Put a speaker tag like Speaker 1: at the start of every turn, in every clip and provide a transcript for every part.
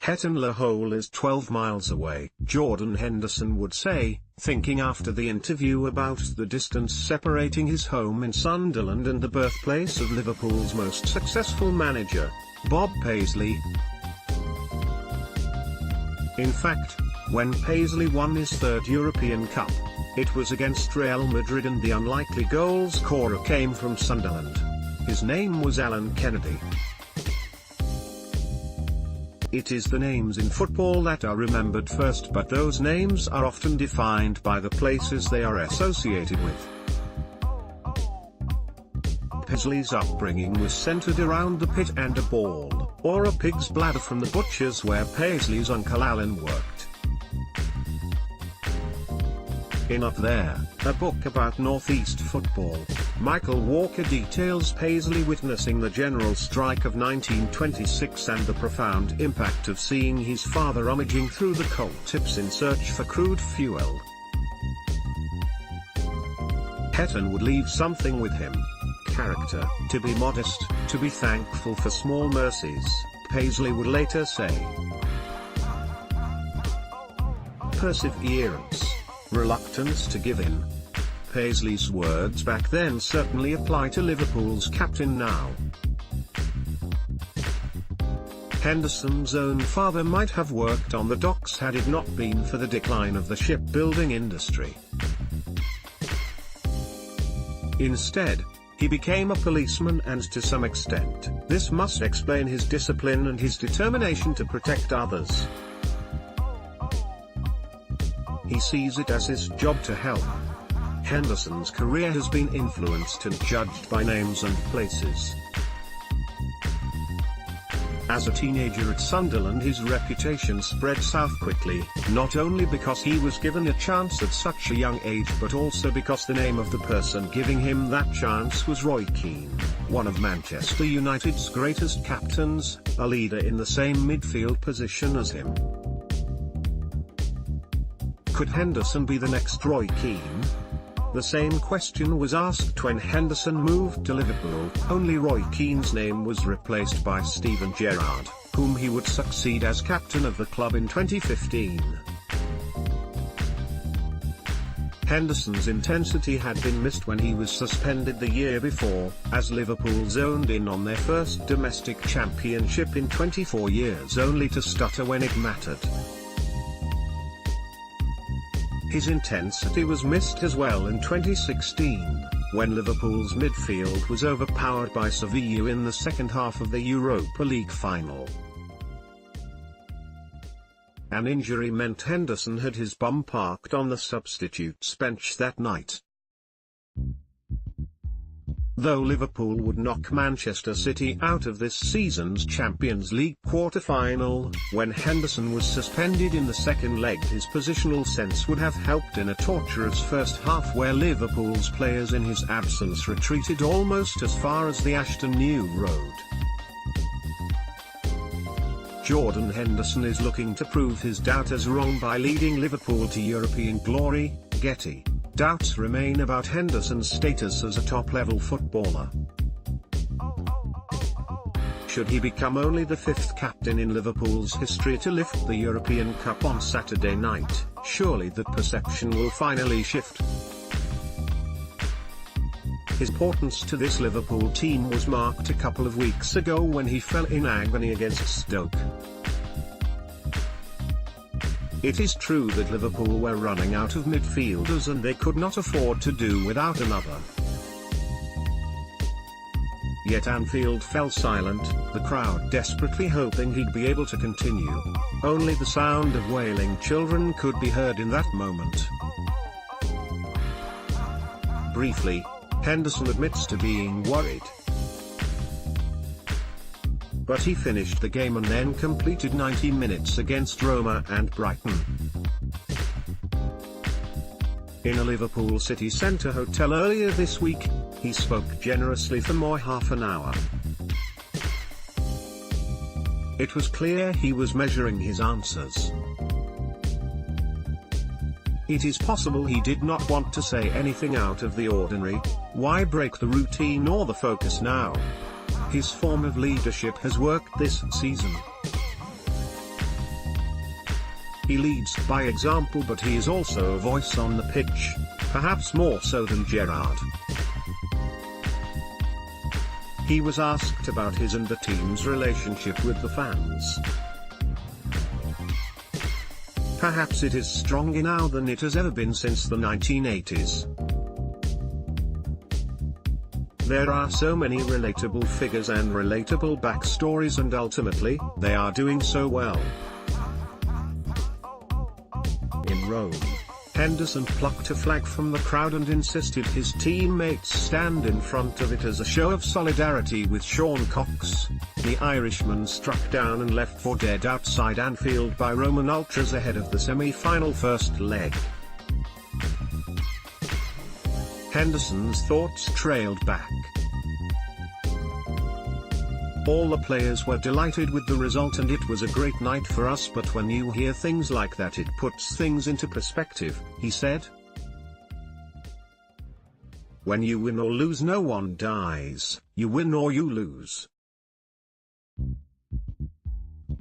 Speaker 1: Hetton-le-Hole is 12 miles away, Jordan Henderson would say, thinking after the interview about the distance separating his home in Sunderland and the birthplace of Liverpool's most successful manager, Bob Paisley. In fact, when Paisley won his third European Cup, it was against Real Madrid and the unlikely goal scorer came from Sunderland. His name was Alan Kennedy. It is the names in football that are remembered first, but those names are often defined by the places they are associated with. Paisley's upbringing was centered around the pit and a ball, or a pig's bladder from the butcher's where Paisley's uncle Alan worked. In Up There, a book about Northeast football, Michael Walker details Paisley witnessing the general strike of 1926 and the profound impact of seeing his father rummaging through the coal tips in search for crude fuel. Hetton would leave something with him. Character, to be modest, to be thankful for small mercies, Paisley would later say. Perseverance, reluctance to give in. Paisley's words back then certainly apply to Liverpool's captain now. Henderson's own father might have worked on the docks had it not been for the decline of the shipbuilding industry. Instead, he became a policeman, and to some extent, this must explain his discipline and his determination to protect others. He sees it as his job to help. Henderson's career has been influenced and judged by names and places. As a teenager at Sunderland, his reputation spread south quickly, not only because he was given a chance at such a young age but also because the name of the person giving him that chance was Roy Keane, one of Manchester United's greatest captains, a leader in the same midfield position as him. Could Henderson be the next Roy Keane? The same question was asked when Henderson moved to Liverpool, only Roy Keane's name was replaced by Steven Gerrard, whom he would succeed as captain of the club in 2015. Henderson's intensity had been missed when he was suspended the year before, as Liverpool zoned in on their first domestic championship in 24 years only to stutter when it mattered. His intensity was missed as well in 2016, when Liverpool's midfield was overpowered by Sevilla in the second half of the Europa League final. An injury meant Henderson had his bum parked on the substitutes bench that night. Though Liverpool would knock Manchester City out of this season's Champions League quarter-final, when Henderson was suspended in the second leg, his positional sense would have helped in a torturous first half where Liverpool's players in his absence retreated almost as far as the Ashton New Road. Jordan Henderson is looking to prove his doubters wrong by leading Liverpool to European glory. Getty. Doubts remain about Henderson's status as a top-level footballer. Should he become only the fifth captain in Liverpool's history to lift the European Cup on Saturday night, surely the perception will finally shift. His importance to this Liverpool team was marked a couple of weeks ago when he fell in agony against Stoke. It is true that Liverpool were running out of midfielders and they could not afford to do without another. Yet Anfield fell silent, the crowd desperately hoping he'd be able to continue. Only the sound of wailing children could be heard in that moment. Briefly, Henderson admits to being worried. But he finished the game and then completed 90 minutes against Roma and Brighton. In a Liverpool city centre hotel earlier this week, he spoke generously for more half an hour. It was clear he was measuring his answers. It is possible he did not want to say anything out of the ordinary. Why break the routine or the focus now? His form of leadership has worked this season. He leads by example, but he is also a voice on the pitch, perhaps more so than Gerrard. He was asked about his and the team's relationship with the fans. Perhaps it is stronger now than it has ever been since the 1980s. There are so many relatable figures and relatable backstories, and ultimately, they are doing so well. In Rome, Henderson plucked a flag from the crowd and insisted his teammates stand in front of it as a show of solidarity with Sean Cox. The Irishman struck down and left for dead outside Anfield by Roman ultras ahead of the semi-final first leg. Henderson's thoughts trailed back. All the players were delighted with the result and it was a great night for us, but when you hear things like that it puts things into perspective, he said. When you win or lose, no one dies, you win or you lose.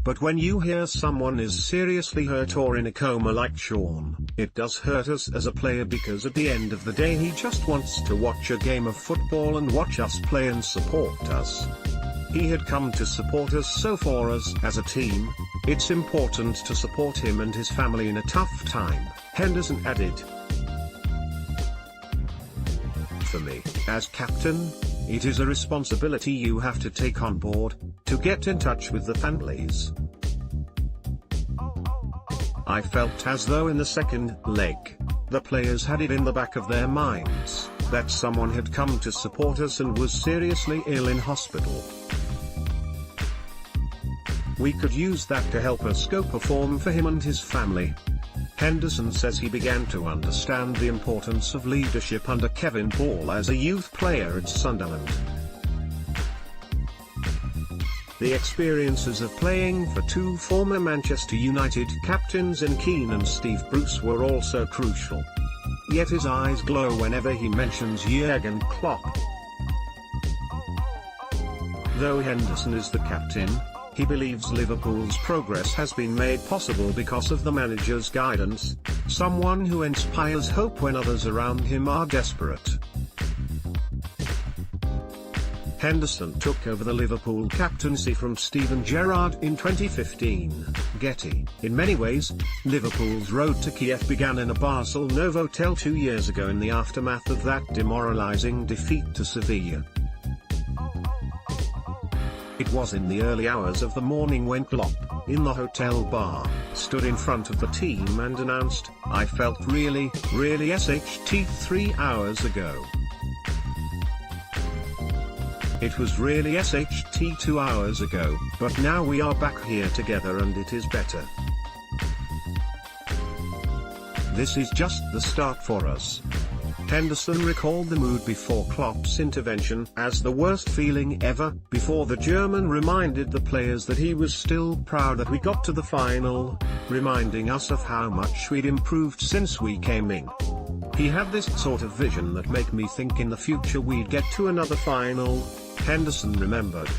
Speaker 1: But when you hear someone is seriously hurt or in a coma like Sean, it does hurt us as a player, because at the end of the day he just wants to watch a game of football and watch us play and support us. He had come to support us, so for us as a team, it's important to support him and his family in a tough time, Henderson added. For me, as captain, it is a responsibility you have to take on board, to get in touch with the families. I felt as though in the second leg, the players had it in the back of their minds, that someone had come to support us and was seriously ill in hospital. We could use that to help us go perform for him and his family. Henderson says he began to understand the importance of leadership under Kevin Ball as a youth player at Sunderland. The experiences of playing for two former Manchester United captains in Keane and Steve Bruce were also crucial. Yet his eyes glow whenever he mentions Jurgen Klopp. Though Henderson is the captain, he believes Liverpool's progress has been made possible because of the manager's guidance, someone who inspires hope when others around him are desperate. Henderson took over the Liverpool captaincy from Steven Gerrard in 2015, Getty. In many ways, Liverpool's road to Kiev began in a Barcelona hotel 2 years ago in the aftermath of that demoralizing defeat to Sevilla. It was in the early hours of the morning when Klopp, in the hotel bar, stood in front of the team and announced, "I felt really SHT 3 hours ago. It was really SHT 2 hours ago, but now we are back here together and it is better. This is just the start for us." Henderson recalled the mood before Klopp's intervention as the worst feeling ever, before the German reminded the players that he was still proud that we got to the final, reminding us of how much we'd improved since we came in. He had this sort of vision that made me think in the future we'd get to another final, Henderson remembered.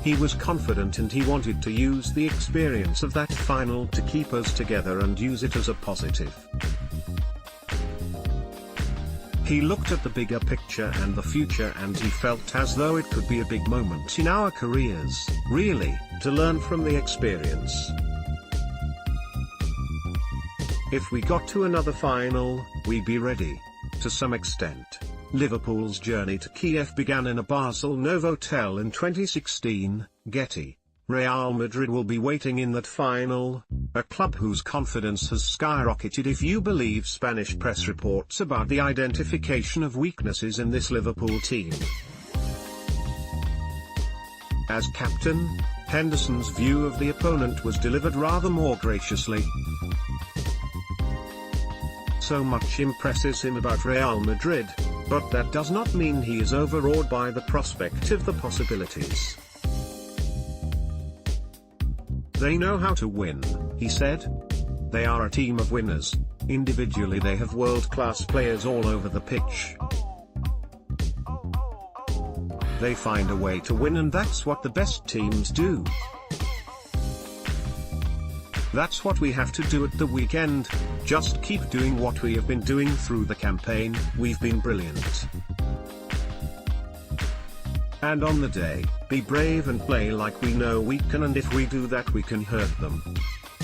Speaker 1: He was confident and he wanted to use the experience of that final to keep us together and use it as a positive. He looked at the bigger picture and the future, and he felt as though it could be a big moment in our careers, really, to learn from the experience. If we got to another final, we'd be ready. To some extent, Liverpool's journey to Kiev began in a Barcelona hotel in 2016, Getty. Real Madrid will be waiting in that final, a club whose confidence has skyrocketed if you believe Spanish press reports about the identification of weaknesses in this Liverpool team. As captain, Henderson's view of the opponent was delivered rather more graciously. So much impresses him about Real Madrid, but that does not mean he is overawed by the prospect of the possibilities. They know how to win, he said. They are a team of winners. Individually they have world-class players all over the pitch. They find a way to win, and that's what the best teams do. That's what we have to do at the weekend. Just keep doing what we have been doing through the campaign. We've been brilliant. And on the day, be brave and play like we know we can, and if we do that we can hurt them.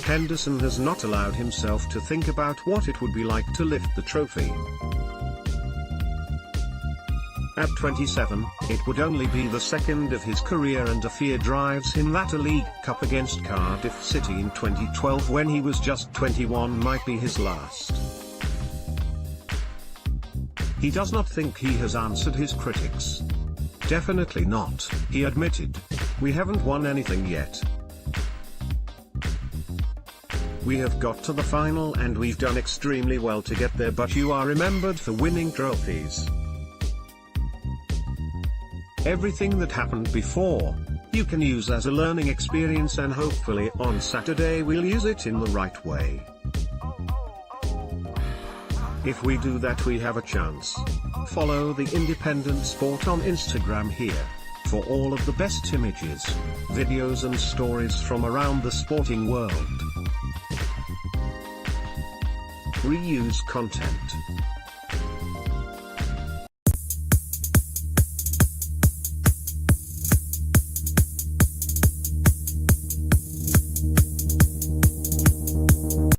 Speaker 1: Henderson has not allowed himself to think about what it would be like to lift the trophy. At 27, it would only be the second of his career, and a fear drives him that a League Cup against Cardiff City in 2012 when he was just 21 might be his last. He does not think he has answered his critics. Definitely not, he admitted. We haven't won anything yet. We have got to the final and we've done extremely well to get there, but you are remembered for winning trophies. Everything that happened before, you can use as a learning experience, and hopefully on Saturday we'll use it in the right way. If we do that we have a chance. Follow the Independent Sport on Instagram here, for all of the best images, videos and stories from around the sporting world. Reuse content.